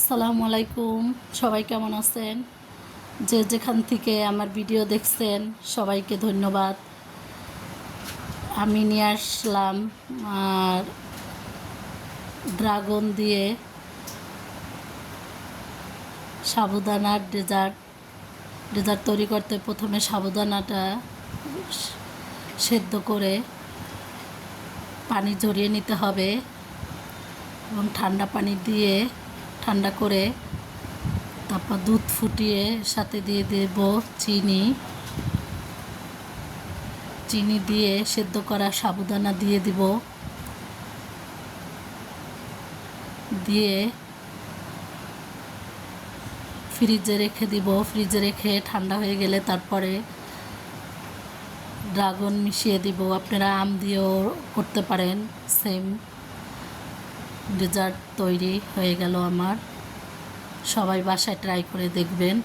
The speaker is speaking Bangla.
আসসালামু আলাইকুম। সবাই কেমন আছেন? যে যেখান থেকে আমার ভিডিও দেখছেন সবাইকে ধন্যবাদ। আমি নিয়ে আসলাম আর ড্রাগন দিয়ে সাবুদানার ডেজার্ট তৈরি করতে প্রথমে সাবুদানাটা সেদ্ধ করে পানি ঝরিয়ে নিতে হবে এবং ঠান্ডা পানি দিয়ে ঠান্ডা করে তারপর দুধ ফুটিয়ে সাথে দিয়ে দেব চিনি দিয়ে সেদ্ধ করা সাবুদানা দিয়ে দিব, দিয়ে ফ্রিজে রেখে দিব। ফ্রিজে রেখে ঠান্ডা হয়ে গেলে তারপরে ড্রাগন মিশিয়ে দিব। আপনারা আম দিয়েও করতে পারেন। সেম ডেজার্ট তৈরি হয়ে গেল আমার। সবাই বাসায় ট্রাই করে দেখবেন।